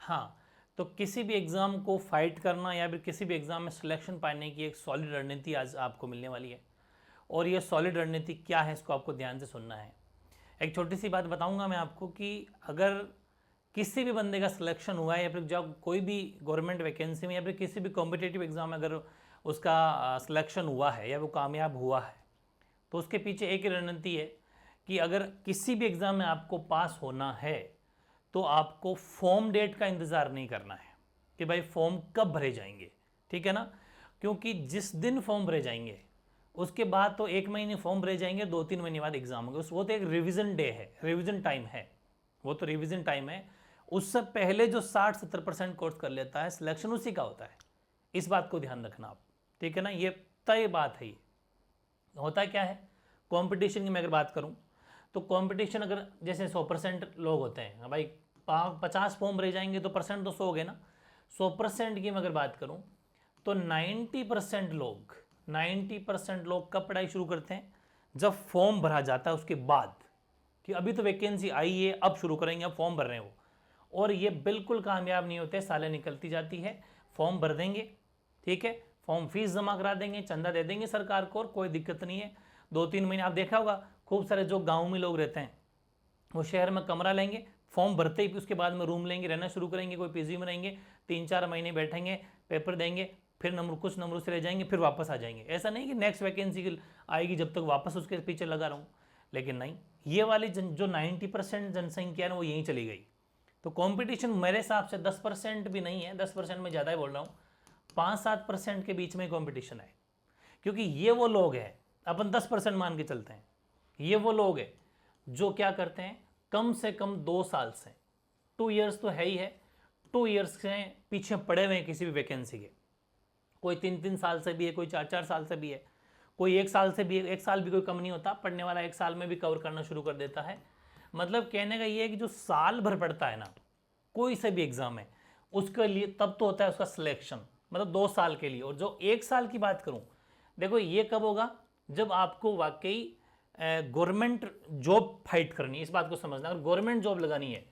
हाँ, तो किसी भी एग्ज़ाम को फाइट करना या फिर किसी भी एग्ज़ाम में सिलेक्शन पाने की एक सॉलिड रणनीति आज आपको मिलने वाली है। और ये सॉलिड रणनीति क्या है, इसको आपको ध्यान से सुनना है। एक छोटी सी बात बताऊंगा मैं आपको कि अगर किसी भी बंदे का सिलेक्शन हुआ है या फिर जब कोई भी गवर्नमेंट वैकेंसी में या फिर किसी भी कॉम्पिटिटिव एग्ज़ाम में अगर उसका सिलेक्शन हुआ है या वो कामयाब हुआ है, तो उसके पीछे एक ही रणनीति है कि अगर किसी भी एग्ज़ाम में आपको पास होना है तो आपको फॉर्म डेट का इंतज़ार नहीं करना है कि भाई फॉर्म कब भरे जाएंगे, ठीक है ना। क्योंकि जिस दिन फॉर्म भरे जाएंगे उसके बाद तो 1 महीने फॉर्म भरे जाएंगे, 2-3 महीने बाद एग्ज़ाम होगा। वो तो एक रिवीजन डे है, रिवीजन टाइम है, वो तो रिवीजन टाइम है। उससे पहले जो 60-70% कोर्स कर लेता है सिलेक्शन उसी का होता है। इस बात को ध्यान रखना आप, ठीक है ना। ये तय बात है। ये होता क्या है, कंपटीशन की मैं अगर बात करूं तो कंपटीशन अगर जैसे 100% लोग होते हैं भाई, 50 फॉर्म भरे जाएंगे तो परसेंट तो 100 हो गए ना। 100% की मैं अगर बात करूं तो 90% लोग कब पढ़ाई शुरू करते हैं, जब फॉर्म भरा जाता है उसके बाद, कि अभी तो वैकेंसी आई है अब शुरू करेंगे, अब फॉर्म भर रहे हैं वो। और ये बिल्कुल कामयाब नहीं होते, सालें निकलती जाती है, फॉर्म भर देंगे, ठीक है, फॉर्म फीस जमा करा देंगे, चंदा दे देंगे सरकार को और कोई दिक्कत नहीं है। 2-3 महीने आप देखा होगा खूब सारे जो गाँव में लोग रहते हैं वो शहर में कमरा लेंगे, फॉर्म भरते ही उसके बाद में रूम लेंगे, रहना शुरू करेंगे, कोई पीजी में रहेंगे, 3-4 महीने बैठेंगे, पेपर देंगे, फिर कुछ नंबरों से रह जाएंगे, फिर वापस आ जाएंगे। ऐसा नहीं कि नेक्स्ट वैकेंसी आएगी जब तक वापस उसके पीछे लगा रहूँ, लेकिन नहीं, ये वाली जो 90% जनसंख्या है वो यहीं चली गई। तो कंपटीशन मेरे हिसाब से 10% भी नहीं है, 10% में ज़्यादा ही बोल रहा हूँ, 5-7% के बीच में कंपटीशन है। क्योंकि ये वो लोग हैं, अपन 10% मान के चलते हैं, ये वो लोग हैं जो क्या करते हैं, कम से कम 2 साल से, 2 ईयर्स तो है ही है, 2 ईयर्स से पीछे पड़े हुए हैं किसी भी वैकेंसी के। कोई 3-3 साल से भी है, कोई 4-4 साल से भी है, कोई 1 साल से भी है। 1 साल भी कोई कम नहीं होता, पढ़ने वाला 1 साल में भी कवर करना शुरू कर देता है। मतलब कहने का ये है कि जो साल भर पढ़ता है ना कोई से भी एग्जाम है, उसके लिए तब तो होता है उसका सिलेक्शन, मतलब 2 साल के लिए। और जो 1 साल की बात करूं, देखो ये कब होगा, जब आपको वाकई गवर्नमेंट जॉब फाइट करनी है। इस बात को समझना, अगर गवर्नमेंट जॉब लगानी है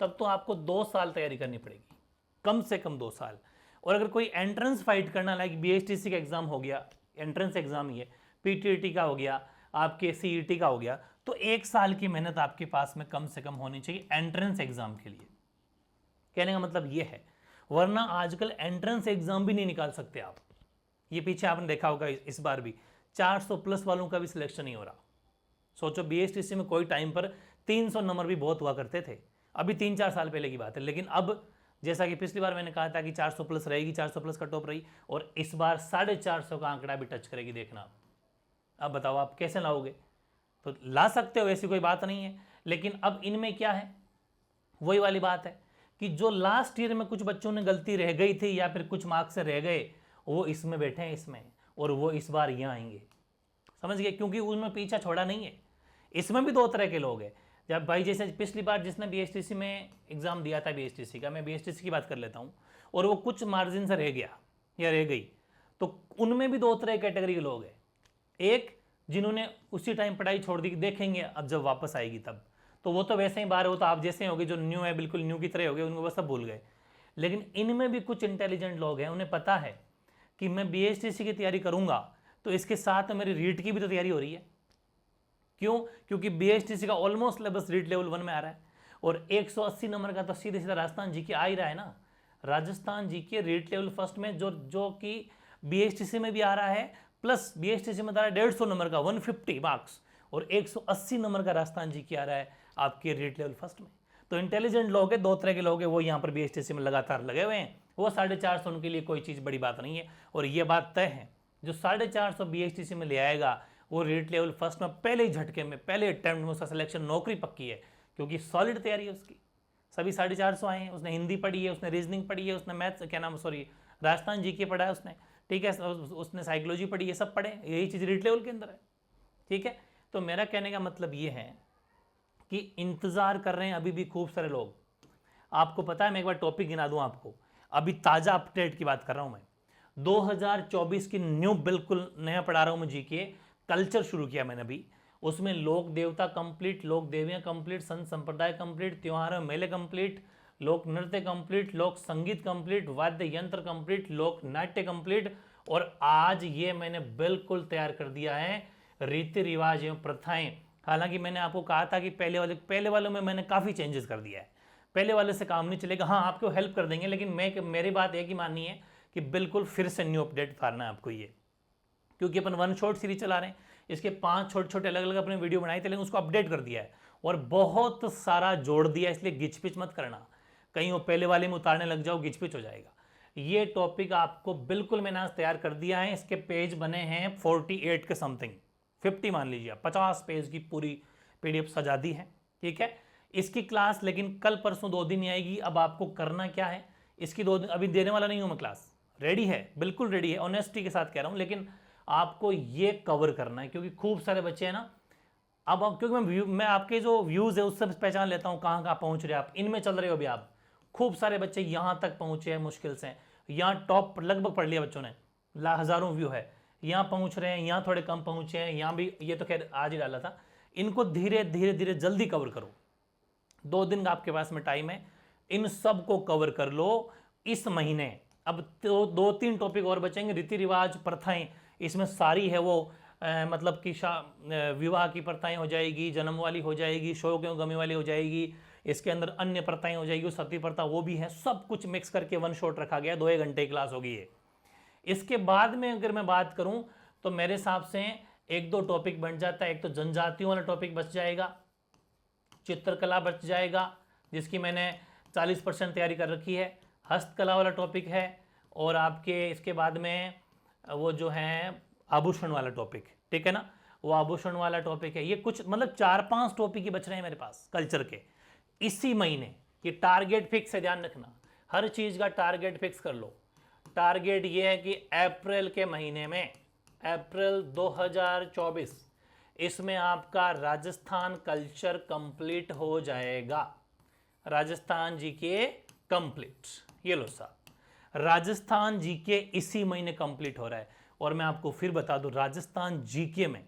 तब तो आपको 2 साल तैयारी करनी पड़ेगी, कम से कम 2 साल। और अगर कोई एंट्रेंस फाइट करना, लाइक बीएचटीसी का एग्जाम हो गया, एंट्रेंस एग्जाम ही है, पीटीईटी का हो गया, आपके सीईटी का हो गया, तो 1 साल की मेहनत आपके पास में कम से कम होनी चाहिए एंट्रेंस एग्जाम के लिए। कहने का मतलब ये है, वरना आजकल एंट्रेंस एग्जाम भी नहीं निकाल सकते आप। ये पीछे आपने देखा होगा इस बार भी 400 प्लस वालों का भी सिलेक्शन नहीं हो रहा। सोचो बीएचटीसी में कोई टाइम पर 300 नंबर भी बहुत हुआ करते थे, अभी 3-4 साल पहले की बात है। लेकिन अब जैसा कि पिछली बार मैंने कहा था कि 400 प्लस रहेगी, 400 प्लस कट ऑफ रही, और इस बार 450 का आंकड़ा भी टच करेगी, देखना। अब बताओ आप कैसे लाओगे, तो ला सकते हो, ऐसी कोई बात नहीं है। लेकिन अब इनमें क्या है, वही वाली बात है कि जो लास्ट ईयर में कुछ बच्चों ने गलती रह गई थी या फिर कुछ मार्क्स से रह गए, वो इसमें बैठे हैं इसमें, और वो इस बार यहाँ आएंगे, समझ गए, क्योंकि उनमें पीछा छोड़ा नहीं है। इसमें भी 2 तरह के लोग हैं। जब भाई जैसे पिछली बार जिसने बीएचटीसी में एग्जाम दिया था, बीएचटीसी का, मैं बीएचटीसी की बात कर लेता हूँ, और वो कुछ मार्जिन से रह गया या रह गई, तो उनमें भी 2 तरह कैटेगरी के लोग हैं। एक जिन्होंने उसी टाइम पढ़ाई छोड़ दी, देखेंगे अब जब वापस आएगी तब, तो वो तो वैसे ही बाहर हो, तो आप जैसे होगे, जो न्यू है बिल्कुल न्यू की तरह हो गए, उनको बस सब भूल गए। लेकिन इनमें भी कुछ इंटेलिजेंट लोग हैं, उन्हें पता है कि मैं बीएचटीसी की तैयारी करूंगा तो इसके साथ मेरी रीट की भी तो तैयारी हो रही है। क्यों? क्योंकि बीएचटीसी का ऑलमोस्ट सिलेबस रीट लेवल 1 में आ रहा है, और 180 नंबर का तो सीधे सीधा राजस्थान जी के आ ही रहा है ना। राजस्थान जी के रीट लेवल फर्स्ट में जो कि बीएचटीसी में भी आ रहा है, प्लस बीएचटीसी में आ रहा है 150 नंबर का 150 मार्क्स, और 180 नंबर का राजस्थान जी की आ रहा है आपके रीट लेवल फर्स्ट में। तो इंटेलिजेंट लोग हैं, 2 तरह के लोग हैं, वो यहाँ पर बीएचटीसी में लगातार लगे हुए हैं। वो 450 उनके लिए कोई चीज़ बड़ी बात नहीं है। और ये बात तय है, जो 450 बीएचटीसी में ले आएगा वो रीट लेवल फर्स्ट में पहले ही झटके में, पहले अटेम्प्ट में उसका सिलेक्शन, नौकरी पक्की है, क्योंकि सॉलिड तैयारी है उसकी। सभी 450 आए हैं, उसने हिंदी पढ़ी है, उसने रीजनिंग पढ़ी है, उसने मैथ्स क्या नाम सॉरी राजस्थान जी के पढ़ा है उसने, ठीक है, उसने साइकोलॉजी पढ़ी है, सब पढ़े, यही चीज़ रीट लेवल के अंदर है, ठीक है। तो मेरा कहने का मतलब ये है कि इंतज़ार कर रहे हैं अभी भी खूब सारे लोग। आपको पता है, मैं एक बार टॉपिक गिना दूं आपको, अभी ताज़ा अपडेट की बात कर रहा हूं मैं, 2024 की न्यू, बिल्कुल नया पढ़ा रहा हूं मैं जीके, कल्चर शुरू किया मैंने अभी। उसमें लोक देवता कंप्लीट, लोक देवियाँ कंप्लीट, संत संप्रदाय कंप्लीट, त्योहार मेले कंप्लीट, लोक नृत्य कंप्लीट, लोक संगीत कंप्लीट, वाद्य यंत्र कंप्लीट, लोक नाट्य कंप्लीट, और आज ये मैंने बिल्कुल तैयार कर दिया है रीति रिवाज एवं प्रथाएं। हालांकि मैंने आपको कहा था कि पहले वालों में मैंने काफ़ी चेंजेस कर दिया है, पहले वाले से काम नहीं चलेगा। हाँ, आपको हेल्प कर देंगे, लेकिन मेरी बात एक ही माननी है कि बिल्कुल फिर से न्यू अपडेट उतारना है आपको ये, क्योंकि अपन वन शॉट सीरीज चला रहे हैं, इसके 5 छोटे छोटे अलग अलग अपने वीडियो बनाए थे, लेकिन उसको अपडेट कर दिया है और बहुत सारा जोड़ दिया, इसलिए गिचपिच मत करना, कहीं वो पहले वाले में उतारने लग जाओ गिचपिच हो जाएगा। ये टॉपिक आपको बिल्कुल मैंने आज तैयार कर दिया है। इसके पेज बने हैं 48 के समथिंग, 50 मान लीजिए, 50 पेज की पूरी PDF सजा दी है, ठीक है। इसकी क्लास लेकिन कल परसों 2 दिन ही आएगी। अब आपको करना क्या है, इसकी 2 दिन अभी देने वाला नहीं हूं मैं, क्लास रेडी है, बिल्कुल रेडी है, ऑनेस्टी के साथ कह रहा हूं, लेकिन आपको ये कवर करना है क्योंकि खूब सारे बच्चे हैं ना। अब क्योंकि मैं आपके जो व्यूज़ है उससे पहचान लेता हूँ कहाँ कहाँ पहुँच रहे हैं आप, इनमें चल रहे हो अभी आप। खूब सारे बच्चे यहाँ तक पहुँचे हैं मुश्किल से, यहाँ टॉप लगभग पढ़ लिया बच्चों ने, हज़ारों व्यू है, यहाँ पहुँच रहे हैं, यहाँ थोड़े कम पहुँचे हैं, यहाँ भी, ये तो खैर आज ही डाला था। इनको धीरे धीरे धीरे जल्दी कवर करो, 2 दिन का आपके पास में टाइम है, इन सब को कवर कर लो इस महीने। अब तो 2-3 टॉपिक और बचेंगे, रीति रिवाज प्रथाएं, इसमें सारी है वो मतलब कि विवाह की प्रथाएं हो जाएगी, जन्म वाली हो जाएगी, शोक एवं गमी वाली हो जाएगी, इसके अंदर अन्य प्रथाएं हो जाएगी, सती प्रथा वो भी है, सब कुछ मिक्स करके वन शॉट रखा गया, 2 घंटे की क्लास होगी ये। इसके बाद में अगर मैं बात करूं तो मेरे हिसाब से 1-2 टॉपिक बन जाता है। एक तो जनजातियों वाला टॉपिक बच जाएगा, चित्रकला बच जाएगा जिसकी मैंने 40% तैयारी कर रखी है, हस्तकला वाला टॉपिक है, और आपके इसके बाद में वो जो है आभूषण वाला टॉपिक, ठीक है ना, वो आभूषण वाला टॉपिक है। ये कुछ मतलब 4-5 टॉपिक ही बच रहे हैं मेरे पास कल्चर के इसी महीने। ये टारगेट फिक्स है, ध्यान रखना, हर चीज़ का टारगेट फिक्स कर लो। टारगेट ये है कि अप्रैल के महीने में, अप्रैल 2024, इसमें आपका राजस्थान कल्चर कंप्लीट हो जाएगा। राजस्थान जीके कंप्लीट, ये लो साहब, राजस्थान जीके इसी महीने कंप्लीट हो रहा है। और मैं आपको फिर बता दूं, राजस्थान जीके में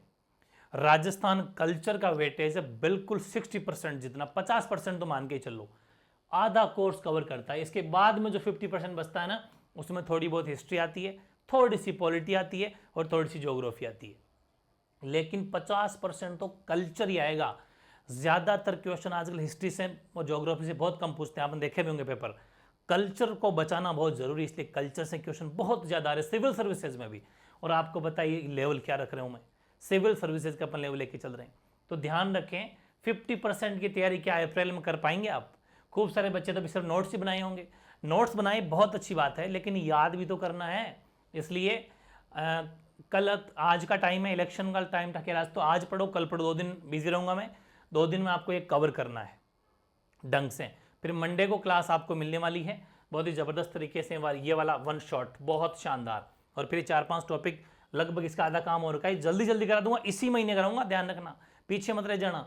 राजस्थान कल्चर का वेटेज है बिल्कुल 60% जितना, 50% तो मान के ही चलो, आधा कोर्स कवर करता है। इसके बाद में जो 50% बचता है ना, उसमें थोड़ी बहुत हिस्ट्री आती है, थोड़ी सी पॉलिटी आती है और थोड़ी सी ज्योग्राफी आती है, लेकिन 50% तो कल्चर ही आएगा। ज़्यादातर क्वेश्चन आजकल हिस्ट्री से और ज्योग्राफी से बहुत कम पूछते हैं, आपने देखे भी होंगे पेपर। कल्चर को बचाना बहुत ज़रूरी, इसलिए कल्चर से क्वेश्चन बहुत ज़्यादा आ रहे, सिविल सर्विसेज में भी। और आपको बताइए लेवल क्या रख रहे हूँ मैं, सिविल सर्विसेज का अपन लेवल लेके चल रहे हैं, तो ध्यान रखें 50% की तैयारी क्या अप्रैल में कर पाएंगे आप। खूब सारे बच्चे तो अभी सिर्फ नोट्स ही बनाए होंगे, नोट्स बनाए बहुत अच्छी बात है, लेकिन याद भी तो करना है। इसलिए कल आज का टाइम है, इलेक्शन का टाइम था कि आज, तो आज पढ़ो कल पढ़ो, 2 दिन बिजी रहूँगा मैं, 2 दिन में आपको ये कवर करना है ढंग से। फिर मंडे को क्लास आपको मिलने वाली है बहुत ही ज़बरदस्त तरीके से, ये वाला वन शॉट बहुत शानदार, और फिर 4-5 टॉपिक लगभग इसका आधा काम हो रखा है, जल्दी जल्दी करा दूंगा, इसी महीने कराऊंगा, ध्यान रखना, पीछे मत रह जाना,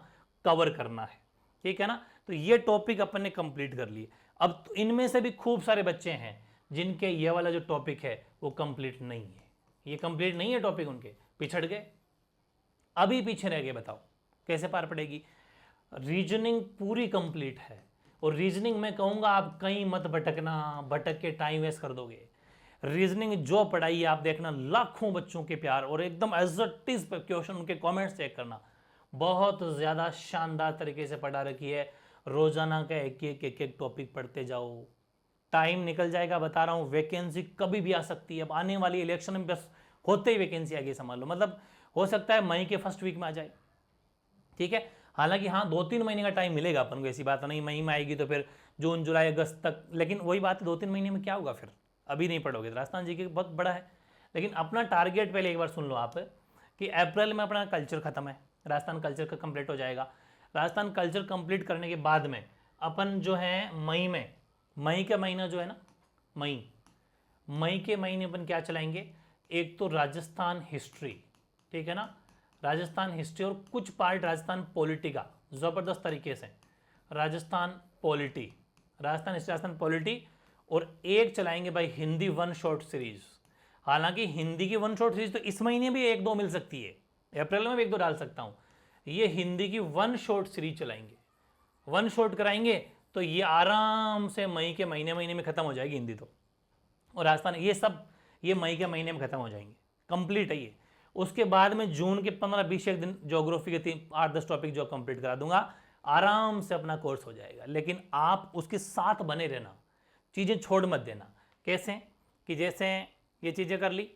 कवर करना है, ठीक है ना। तो ये टॉपिक अपन ने कंप्लीट कर लिए। अब तो इनमें से भी खूब सारे बच्चे हैं जिनके ये वाला जो टॉपिक है वो कंप्लीट नहीं है, ये कंप्लीट नहीं है टॉपिक, उनके पिछड़ गए, अभी पीछे रह गए। बताओ कैसे पार पड़ेगी। रीजनिंग पूरी कंप्लीट है, और रीजनिंग में कहूँगा आप कहीं मत भटकना, भटक के टाइम वेस्ट कर दोगे। रीजनिंग जो पढ़ाई है आप देखना, लाखों बच्चों के प्यार, और एकदम एज इट इज क्वेश्चन, उनके कमेंट्स चेक करना, बहुत ज़्यादा शानदार तरीके से पढ़ा रखी है। रोजाना का एक टॉपिक पढ़ते जाओ, टाइम निकल जाएगा, बता रहा हूँ। वैकेंसी कभी भी आ सकती है, अब आने वाली इलेक्शन में बस होते ही वैकेंसी आ गई, समझ लो, मतलब हो सकता है मई के फर्स्ट वीक में आ जाए, ठीक है। हालांकि हाँ 2-3 महीने का टाइम मिलेगा अपन को, ऐसी बात नहीं मई में आएगी तो फिर जून जुलाई अगस्त तक, लेकिन वही बात है 2-3 महीने में क्या होगा, फिर अभी नहीं पढ़ोगे। राजस्थान जी के बहुत बड़ा है, लेकिन अपना टारगेट पहले एक बार सुन लो आप कि अप्रैल में अपना कल्चर खत्म है, राजस्थान कल्चर का कंप्लीट हो जाएगा। राजस्थान कल्चर कंप्लीट करने के बाद में अपन जो है मई का महीना जो है ना, मई के महीने अपन क्या चलाएंगे, एक तो राजस्थान हिस्ट्री, ठीक है ना, राजस्थान हिस्ट्री, और कुछ पार्ट राजस्थान पॉलिटी का ज़बरदस्त तरीके से, Rajasthan polity, Rajasthan history, Rajasthan polity, और एक चलाएंगे भाई हिंदी वन शॉर्ट सीरीज। हालांकि हिंदी की वन शॉर्ट सीरीज तो इस महीने भी 1-2 मिल सकती है, अप्रैल में भी 1-2 डाल सकता हूँ। ये हिंदी की वन शॉर्ट सीरीज चलाएंगे, वन शॉट कराएंगे, तो ये आराम से मई के महीने में ख़त्म हो जाएगी हिंदी तो, और राजस्थान, ये सब ये मई के महीने में ख़त्म हो जाएंगे, कंप्लीट है ये। उसके बाद में जून के 15-20 एक दिन ज्योग्राफी के 8-10 टॉपिक जो कंप्लीट करा दूंगा, आराम से अपना कोर्स हो जाएगा। लेकिन आप उसके साथ बने रहना, चीज़ें छोड़ मत देना। कैसे कि जैसे ये चीज़ें कर ली,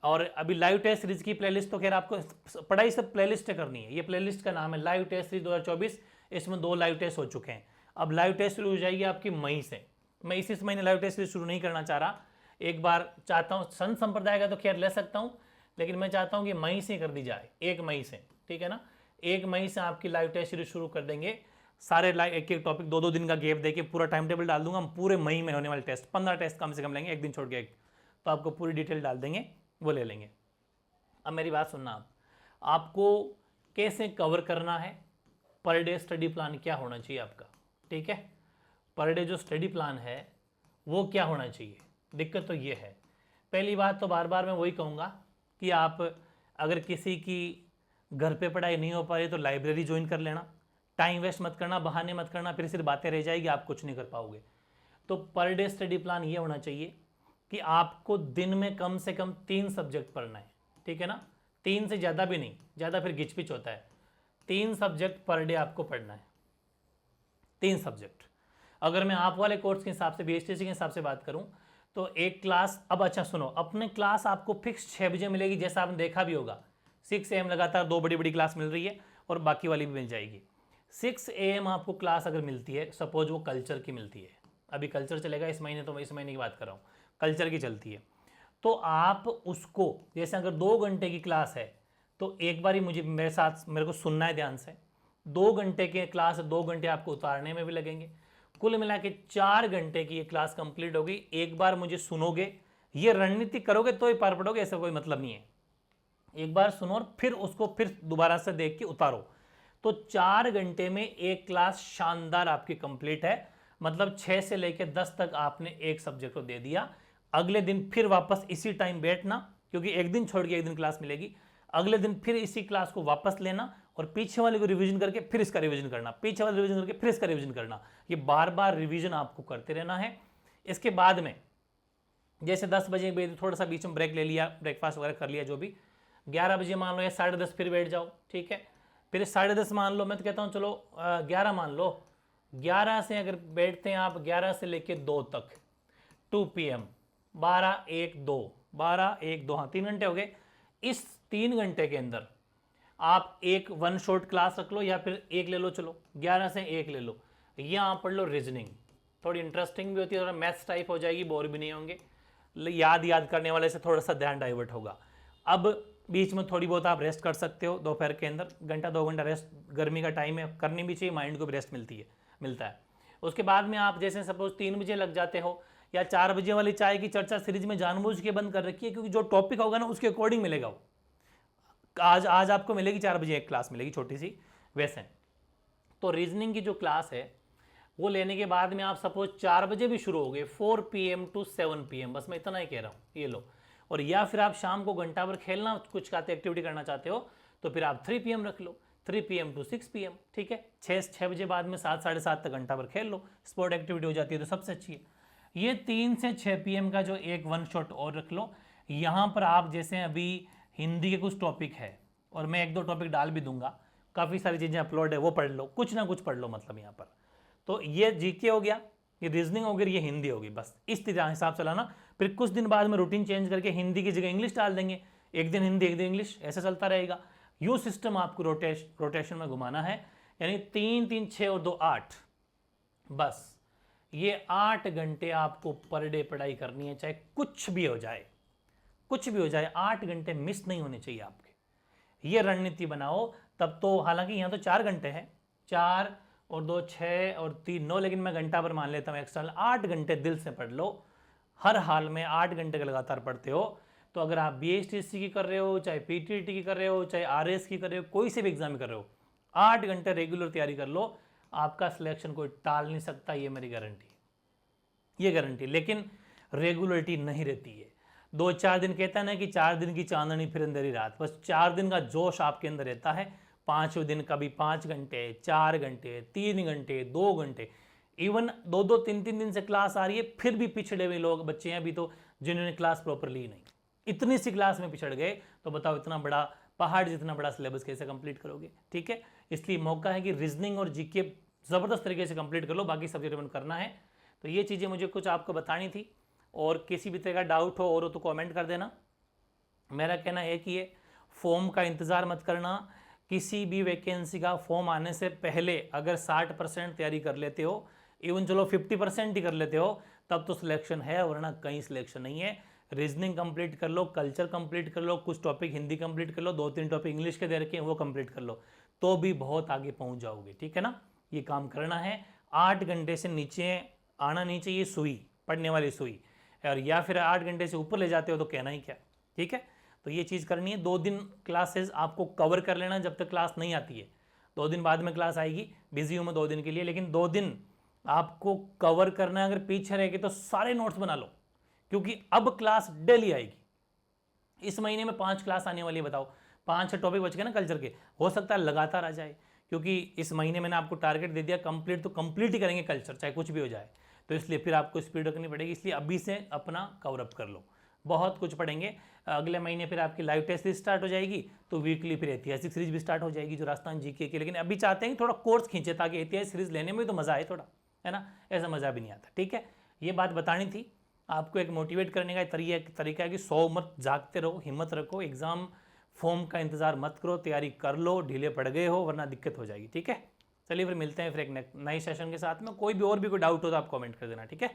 और अभी लाइव टेस्ट सीरीज की प्लेलिस्ट तो खैर आपको पढ़ाई से प्लेलिस्ट करनी है। ये प्लेलिस्ट का नाम है लाइव टेस्ट सीरीज 2024, इसमें 2 लाइव टेस्ट हो चुके हैं। अब लाइव टेस्ट शुरू हो जाएगी आपकी मई से। मैं इस महीने लाइव टेस्ट सीरीज शुरू नहीं करना चाह रहा, एक बार चाहता हूँ संत संप्रदाय का तो खैर ले सकता हूँ, लेकिन मैं चाहता हूँ कि मई से कर दी जाए, 1 मई से, ठीक है ना। 1 मई से आपकी लाइव टेस्ट सीरीज शुरू कर देंगे। सारे लाइव एक टॉपिक 2-2 दिन का गैप देके पूरा टाइम टेबल डाल दूंगा। हम पूरे मई में होने वाले टेस्ट 15 टेस्ट कम से कम लेंगे, एक दिन छोड़ के एक, तो आपको पूरी डिटेल डाल देंगे, वो ले लेंगे। अब मेरी बात सुनना, आपको कैसे कवर करना है, पर डे स्टडी प्लान क्या होना चाहिए आपका, ठीक है। पर डे जो स्टडी प्लान है वो क्या होना चाहिए। दिक्कत तो ये है, पहली बात तो बार बार मैं वही कहूँगा कि आप अगर किसी की घर पे पढ़ाई नहीं हो पा रही तो लाइब्रेरी ज्वाइन कर लेना। टाइम वेस्ट मत करना, बहाने मत करना, फिर सिर्फ बातें रह जाएगी, आप कुछ नहीं कर पाओगे। तो पर डे स्टडी प्लान ये होना चाहिए कि आपको दिन में कम से कम 3 सब्जेक्ट पढ़ना है, ठीक है ना। 3 से ज़्यादा भी नहीं, ज़्यादा फिर घिचपिच होता है। 3 सब्जेक्ट पर डे आपको पढ़ना है, 3 सब्जेक्ट। अगर मैं आप वाले कोर्स के हिसाब से, बीएसटीसी के हिसाब से बात करूं तो एक क्लास, अब अच्छा सुनो, अपने क्लास आपको फिक्स 6 बजे मिलेगी, जैसा आपने देखा भी होगा 6 AM लगातार 2 बड़ी क्लास मिल रही है, और बाकी वाली भी मिल जाएगी। 6 AM आपको क्लास अगर मिलती है, सपोज वो कल्चर की मिलती है, अभी कल्चर चलेगा इस महीने, तो मैं इस महीने की बात कर रहा हूँ, कल्चर की चलती है, तो आप उसको, जैसे अगर 2 घंटे की क्लास है तो एक बार ही मेरे को सुनना है ध्यान से। 2 घंटे की क्लास, 2 घंटे आपको उतारने में भी लगेंगे, कुल मिला के 4 घंटे की ये क्लास कंप्लीट होगी। एक बार मुझे सुनोगे, ये रणनीति करोगे तो ही पार पड़ोगे, ऐसा कोई मतलब नहीं है। एक बार सुनो और फिर उसको फिर दोबारा से देख के उतारो, तो 4 घंटे में एक क्लास शानदार आपकी कंप्लीट है। मतलब 6 से लेकर 10 तक आपने एक सब्जेक्ट को दे दिया। अगले दिन फिर वापस इसी टाइम बैठना, क्योंकि एक दिन छोड़ के एक दिन क्लास मिलेगी, अगले दिन फिर इसी क्लास को वापस लेना और पीछे वाले को रिवीजन करके फिर इसका रिवीजन करना, पीछे वाले रिवीजन करके फिर इसका रिवीजन करना। ये बार बार रिवीजन आपको करते रहना है। इसके बाद में जैसे 10 बजे थोड़ा सा बीच में ब्रेक ले लिया, ब्रेकफास्ट वगैरह कर लिया जो भी, 11 बजे मान लो या 10:30 फिर बैठ जाओ, ठीक है। फिर 10:30 मान लो, मैं तो कहता हूँ चलो 11 मान लो, 11 से अगर बैठते हैं आप, 11 से लेके 2 तक, 2 PM, 12, 1, 2, 12, 1, 2, हाँ 3 घंटे हो गए। इस 3 घंटे के अंदर आप एक 1 शॉर्ट क्लास रख लो, या फिर एक ले लो, चलो 11 से 1 ले लो, यहाँ पढ़ लो रीजनिंग, थोड़ी इंटरेस्टिंग भी होती है, थोड़ा मैथ्स टाइप हो जाएगी, बोर भी नहीं होंगे, याद करने वाले से थोड़ा सा ध्यान डाइवर्ट होगा। अब बीच में थोड़ी बहुत आप रेस्ट कर सकते हो, दोपहर के अंदर 1-2 घंटा रेस्ट, गर्मी का टाइम है, करनी भी चाहिए, माइंड को भी रेस्ट मिलता है। उसके बाद में आप जैसे सपोज 3 बजे लग जाते हो, या 4 बजे वाली चाय की चर्चा सीरीज में जानबूझ के बंद कर रखी है, क्योंकि जो टॉपिक होगा ना उसके अकॉर्डिंग मिलेगा वो। आज आपको मिलेगी 4 बजे एक क्लास मिलेगी छोटी सी, वैसे तो रीजनिंग की जो क्लास है वो लेने के बाद में आप सपोज 4 बजे भी शुरू हो गए, 4 PM to 7 PM, बस मैं इतना ही कह रहा हूँ, ये लो। और या फिर आप शाम को घंटा भर खेलना, कुछ खाते एक्टिविटी करना चाहते हो, तो फिर आप 3 PM रख लो, 3 PM to 6 PM, ठीक है। 6 बजे बाद में 7, 7:30 तक घंटा भर खेल लो, स्पोर्ट एक्टिविटी हो जाती है तो सबसे अच्छी है। ये 3 से 6 PM का जो एक 1 शॉट और रख लो। यहाँ पर आप जैसे अभी हिंदी के कुछ टॉपिक है, और मैं 1-2 टॉपिक डाल भी दूंगा, काफ़ी सारी चीज़ें अपलोड है, वो पढ़ लो, कुछ ना कुछ पढ़ लो, मतलब यहाँ पर। तो ये जीके हो गया, ये रीजनिंग हो गई, ये हिंदी होगी, बस इस तरह हिसाब से लाना। फिर कुछ दिन बाद में रूटीन चेंज करके हिंदी की जगह इंग्लिश डाल देंगे, एक दिन हिंदी एक दिन इंग्लिश, ऐसे चलता रहेगा। यू सिस्टम आपको रोटेशन में घुमाना है, यानी 3, 3, 6 और 2, 8, बस ये 8 घंटे आपको पर डे पढ़ाई करनी है, चाहे कुछ भी हो जाए, कुछ भी हो जाए, 8 घंटे मिस नहीं होने चाहिए आपके। ये रणनीति बनाओ, तब तो, हालांकि यहाँ तो 4 घंटे है, 4 और 2 6 और 3 9, लेकिन मैं घंटा भर मान लेता हूँ एक्स्ट्रा, 8 घंटे दिल से पढ़ लो। हर हाल में 8 घंटे का लगातार पढ़ते हो, तो अगर आप BSTC की कर रहे हो, चाहे PTT की कर रहे हो, चाहे RS की कर रहे हो, कोई से भी एग्जाम कर रहे हो, 8 घंटे रेगुलर तैयारी कर लो, आपका सिलेक्शन कोई टाल नहीं सकता, ये मेरी गारंटी, ये गारंटी। लेकिन रेगुलरिटी नहीं रहती है। 2-4 दिन कहता है ना कि 4 दिन की चांदनी फिर अंधेरी रात, बस 4 दिन का जोश आपके अंदर रहता है। 5वें दिन कभी 5 घंटे, 4 घंटे, 3 घंटे, 2 घंटे, इवन 2-2, 3-3 दिन से क्लास आ रही है, फिर भी पिछड़े हुए लोग बच्चे हैं अभी तो, जिन्होंने क्लास प्रॉपरली ली नहीं, इतनी सी क्लास में पिछड़ गए, तो बताओ इतना बड़ा पहाड़ जितना बड़ा सिलेबस कैसे कंप्लीट करोगे। ठीक है, इसलिए मौका है कि रीजनिंग और जीके ज़बरदस्त तरीके से कंप्लीट कर लो, बाकी सब्जेक्ट में करना है। तो ये चीज़ें मुझे कुछ आपको बतानी थी, और किसी भी तरह का डाउट हो और तो कमेंट कर देना। मेरा कहना है कि ये फॉर्म का इंतज़ार मत करना, किसी भी वैकेंसी का फॉर्म आने से पहले अगर 60% तैयारी कर लेते हो, इवन चलो 50% ही कर लेते हो, तब तो सिलेक्शन है, वरना कहीं सिलेक्शन नहीं है। रीजनिंग कंप्लीट कर लो, कल्चर कंप्लीट कर लो, कुछ टॉपिक हिंदी कंप्लीट कर लो, 2-3 टॉपिक इंग्लिश के दे रखे हैं वो कंप्लीट कर लो, तो भी बहुत आगे पहुंच जाओगे। ठीक है ना, ये काम करना है। 8 घंटे से नीचे आना नहीं चाहिए सुई, पढ़ने वाली सुई, और या फिर 8 घंटे से ऊपर ले जाते हो तो कहना ही क्या। ठीक है, तो ये चीज़ करनी है। 2 दिन क्लासेस आपको कवर कर लेना जब तक क्लास नहीं आती है। 2 दिन बाद में क्लास आएगी, बिजी हूँ मैं 2 दिन के लिए, लेकिन 2 दिन आपको कवर करना है। अगर पीछे रहेगी तो सारे नोट्स बना लो, क्योंकि अब क्लास डेली आएगी। इस महीने में 5 क्लास आने वाली है, बताओ 5 टॉपिक बच गए ना कल्चर के, हो सकता है लगातार आ जाए, क्योंकि इस महीने मैंने आपको टारगेट दे दिया कंप्लीट, तो कंप्लीट ही करेंगे कल्चर, चाहे कुछ भी हो जाए। तो इसलिए फिर आपको स्पीड रखनी पड़ेगी, इसलिए अभी से अपना कवर अप कर लो, बहुत कुछ पढ़ेंगे। अगले महीने फिर आपकी लाइव टेस्ट सीरीज स्टार्ट हो जाएगी, तो वीकली फिर ऐतिहासिक सीरीज भी स्टार्ट हो जाएगी जो राजस्थान जीके की। लेकिन अभी चाहते हैं थोड़ा कोर्स खींचे, ताकि ऐतिहासिक सीरीज लेने में तो मज़ा आए थोड़ा, है ना, ऐसा मज़ा भी नहीं आता। ठीक है, ये बात बतानी थी आपको, एक मोटिवेट करने का तरीका है कि 100 मत जागते रहो, हिम्मत रखो, एग्ज़ाम फॉर्म का इंतज़ार मत करो, तैयारी कर लो, ढीले पड़ गए हो वरना दिक्कत हो जाएगी। ठीक है, चलिए फिर मिलते हैं फिर एक नए सेशन के साथ में। कोई भी और भी कोई डाउट हो तो आप कमेंट कर देना। ठीक है।